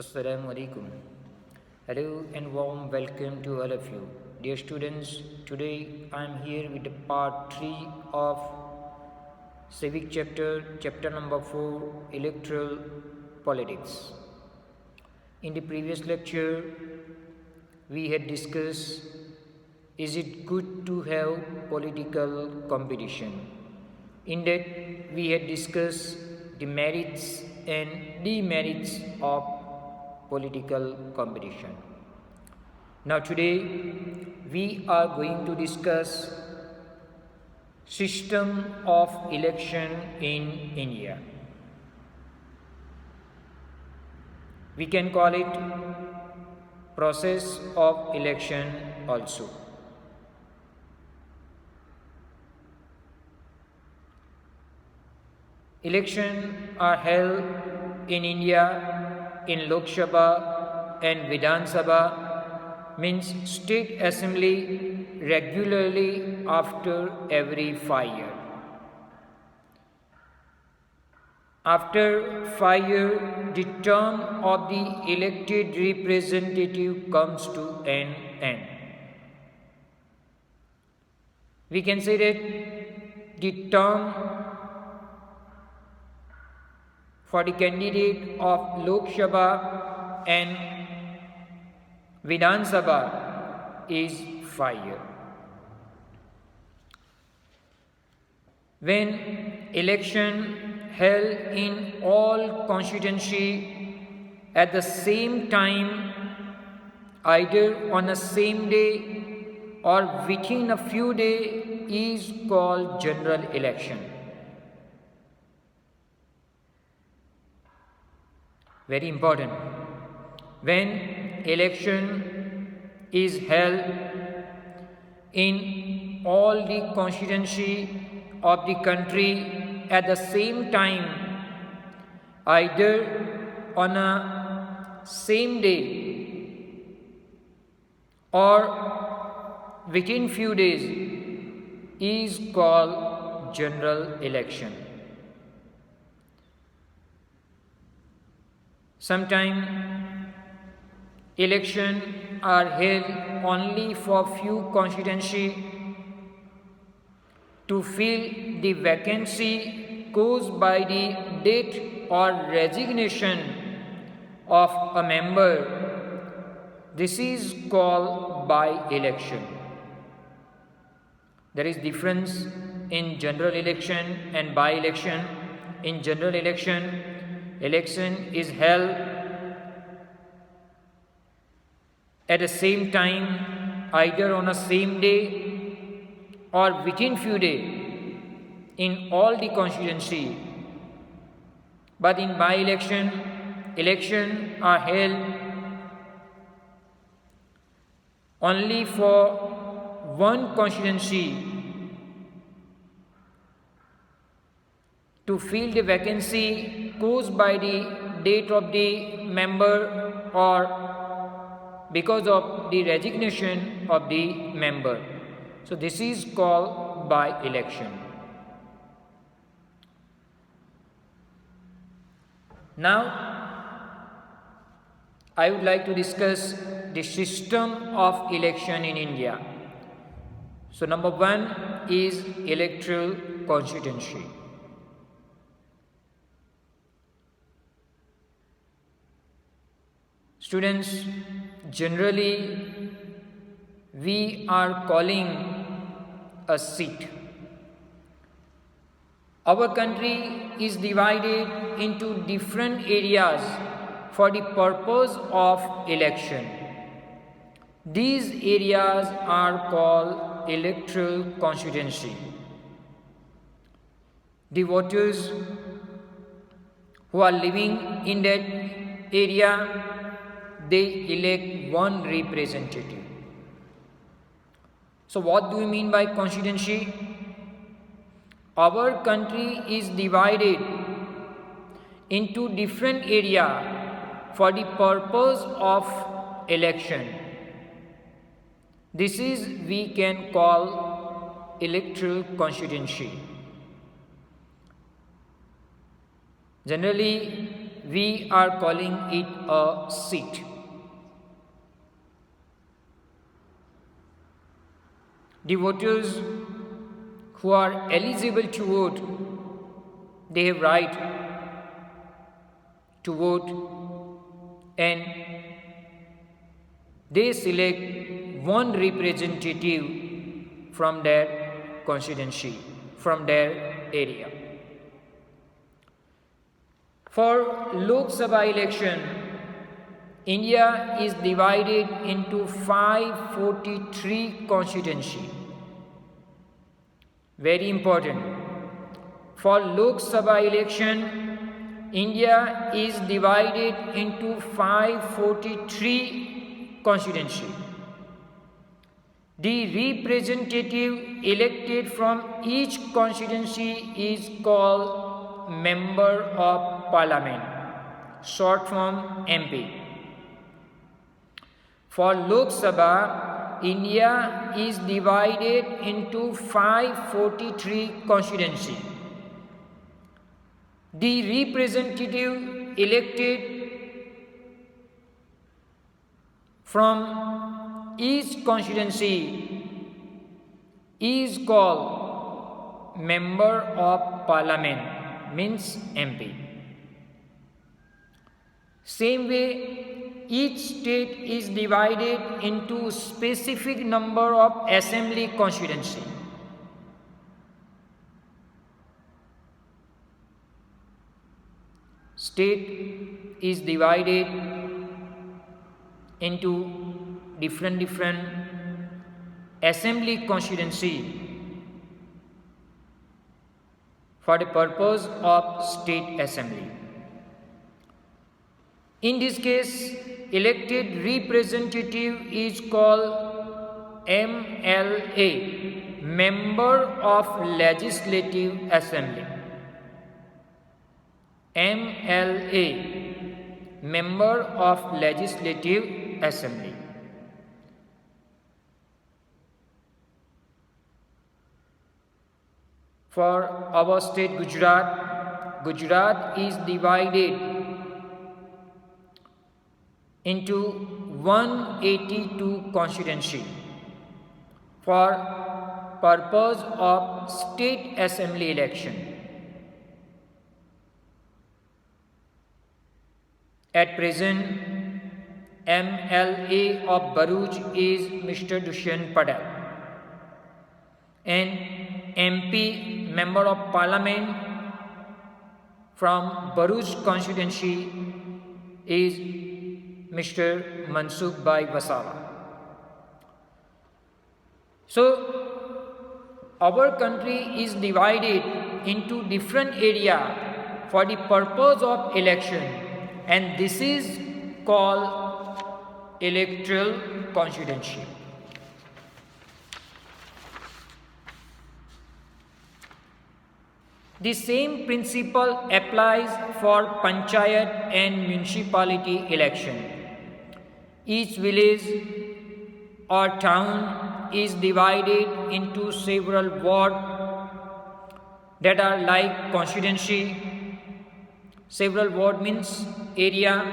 Assalamu alaikum. Hello and warm welcome to all of you. Dear students, today I am here with the part 3 of civic chapter number 4, electoral politics. In the previous lecture, we had discussed, is it good to have political competition? In that, we had discussed the merits and demerits of political competition. Now today we are going to discuss system of election in India. We can call it process of election also. Elections are held in India in Lok Sabha and Vidhan Sabha, means state assembly, regularly after every 5 years. After 5 years, the term of the elected representative comes to an end. We can say that the term for the candidate of Lok Sabha and Vidhan Sabha is 5 years. When election held in all constituency at the same time, either on the same day or within a few days, is called general election. Very important. When election is held in all the constituency of the country at the same time, either on a same day or within few days, is called general election. Sometimes elections are held only for few constituency to fill the vacancy caused by the death or resignation of a member. This is called by-election. There is difference in general election and by-election. In general election, election is held at the same time, either on the same day or within few days in all the constituency. But in by-election, elections are held only for one constituency to fill the vacancy caused by the death of the member or because of the resignation of the member. So this is called by-election. Now I would like to discuss the system of election in India. So number 1 is electoral constituency. Students, generally we are calling a seat. Our country is divided into different areas for the purpose of election. These areas are called electoral constituency. The voters who are living in that area, they elect one representative. So what do we mean by constituency? Our country is divided into different areas for the purpose of election. This is we can call electoral constituency. Generally, we are calling it a seat. The voters who are eligible to vote, they have right to vote, and they select one representative from their constituency, from their area. For Lok Sabha election, India is divided into 543 constituencies. Very important. For Lok Sabha election, India is divided into 543 constituencies. The representative elected from each constituency is called Member of Parliament, short form MP. For Lok Sabha, India is divided into 543 constituencies. The representative elected from each constituency is called Member of Parliament, means MP. Same way, each state is divided into specific number of assembly constituency. State is divided into different assembly constituency for the purpose of state assembly. In this case, elected representative is called MLA, Member of Legislative Assembly. MLA, Member of Legislative Assembly. For our state Gujarat, Gujarat is divided into 182 constituency for purpose of state assembly election. At present, MLA of Bharuch is Mr. Dushyant Patel, and MP, Member of Parliament from Bharuch constituency is Mr. Mansukh Bhai Vasala. So, our country is divided into different areas for the purpose of election, and this is called electoral constituency. The same principle applies for panchayat and municipality election. Each village or town is divided into several wards that are like constituency. Several ward means area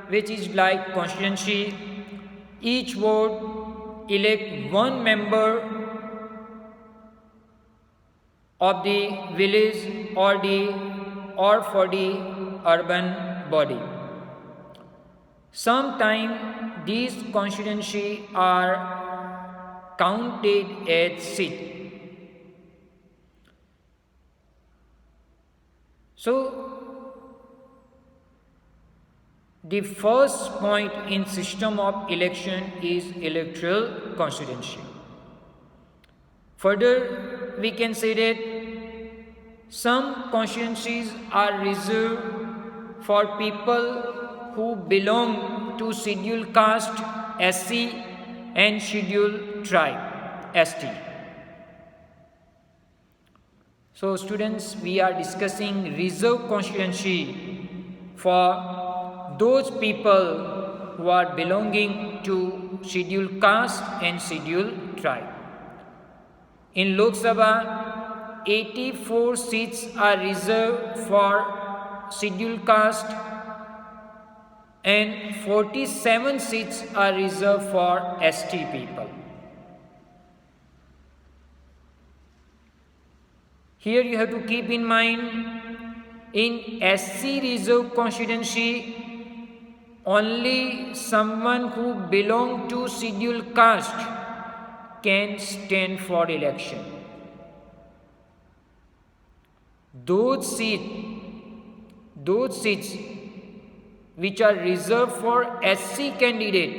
which is like constituency. Each ward elect one member of the village or for the urban body. Sometimes these constituencies are counted as seat. So, the first point in system of election is electoral constituency. Further, we can say that some constituencies are reserved for people who belong to scheduled caste SC and scheduled tribe ST. So students, we are discussing reserved constituency for those people who are belonging to scheduled caste and scheduled tribe. In Lok Sabha, 84 seats are reserved for scheduled caste and 47 seats are reserved for ST people. Here you have to keep in mind, in SC reserve constituency, only someone who belongs to scheduled caste can stand for election. Those seats which are reserved for SC candidate,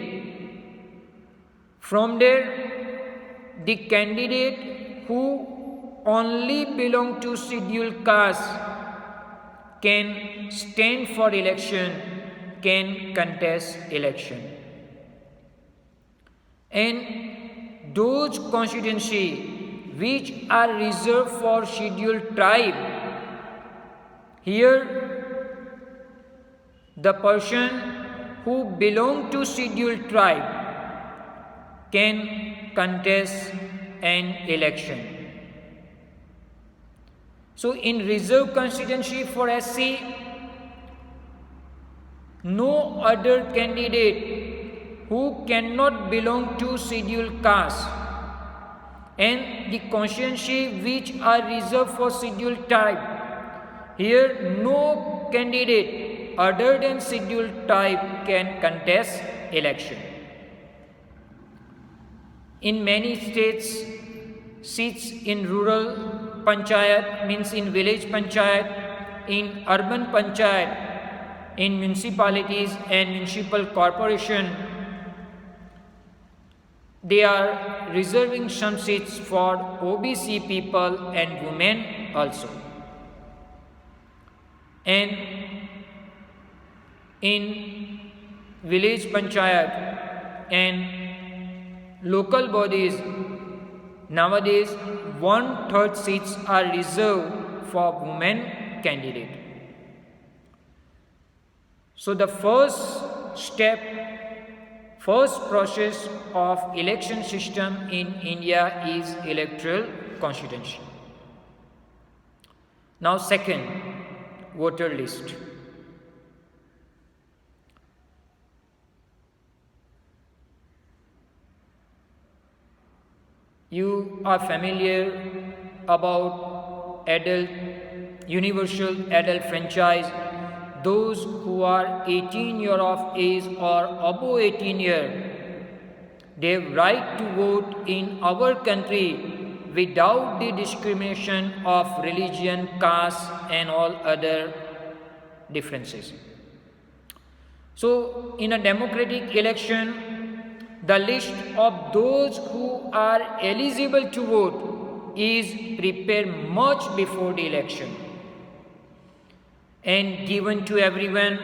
from there the candidate who only belong to scheduled caste can stand for election, can contest election. And those constituency which are reserved for scheduled tribe, here the person who belong to scheduled tribe can contest an election. So in reserve constituency for SC, no other candidate who cannot belong to scheduled caste, and the constituency which are reserved for scheduled tribe, here no candidate other than scheduled tribe can contest election. In many states, seats in rural panchayat, means in village panchayat, in urban panchayat, in municipalities and municipal corporation, they are reserving some seats for OBC people and women also. And in village panchayat and local bodies, nowadays 1/3 seats are reserved for women candidate. So the first step, first process of election system in India is electoral constituency. Now second, voter list. You are familiar about universal adult franchise. Those who are 18 years of age or above 18 years, they have right to vote in our country without the discrimination of religion, caste and all other differences. So in a democratic election, the list of those who are eligible to vote is prepared much before the election and given to everyone,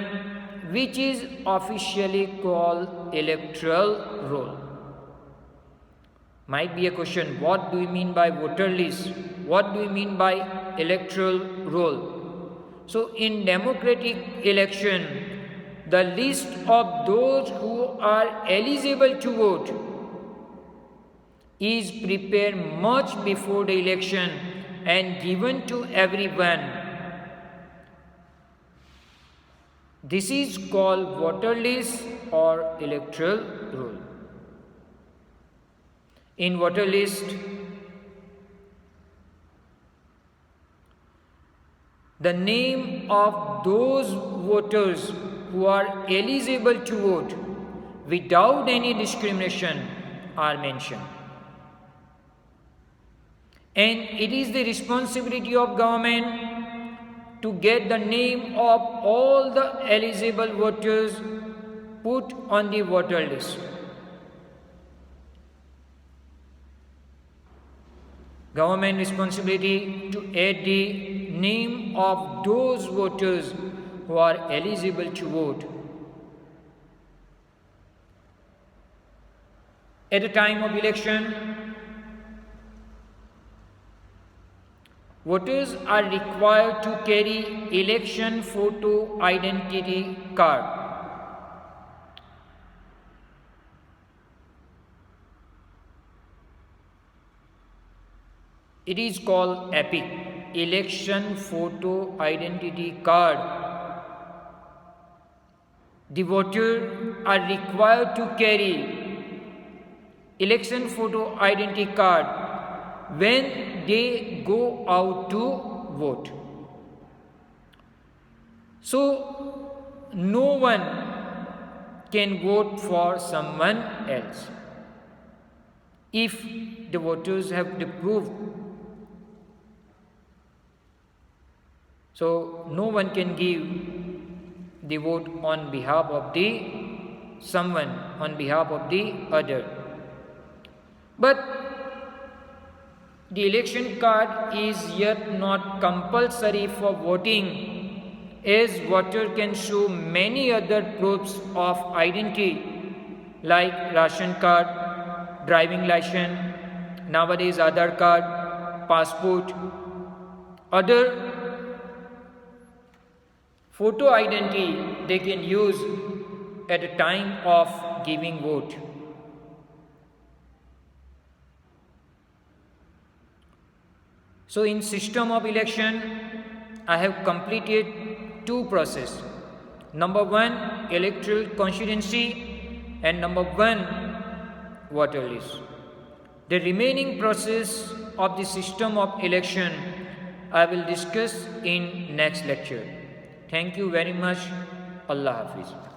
which is officially called electoral roll. Might be a question, what do you mean by voter list? What do you mean by electoral roll? So in democratic election, the list of those who are eligible to vote is prepared much before the election and given to everyone. This is called voter list or electoral roll. In voter list, the name of those voters who are eligible to vote without any discrimination are mentioned. And it is the responsibility of government to get the name of all the eligible voters put on the voter list. Government responsibility to add the name of those voters who are eligible to vote. At the time of election, voters are required to carry election photo identity card. It is called EPIC, Election Photo Identity Card. The voters are required to carry election photo identity card when they go out to vote. So, no one can vote for someone else if the voters have the proof. So, no one can give the vote on behalf of the someone, on behalf of the other. But the election card is yet not compulsory for voting, as voter can show many other proofs of identity like ration card, driving license, nowadays Aadhaar card, passport, other photo identity they can use at the time of giving vote. So in system of election, I have completed two process. Number one, electoral constituency, and number one, voter list. The remaining process of the system of election I will discuss in next lecture. Thank you very much. Allah Hafiz.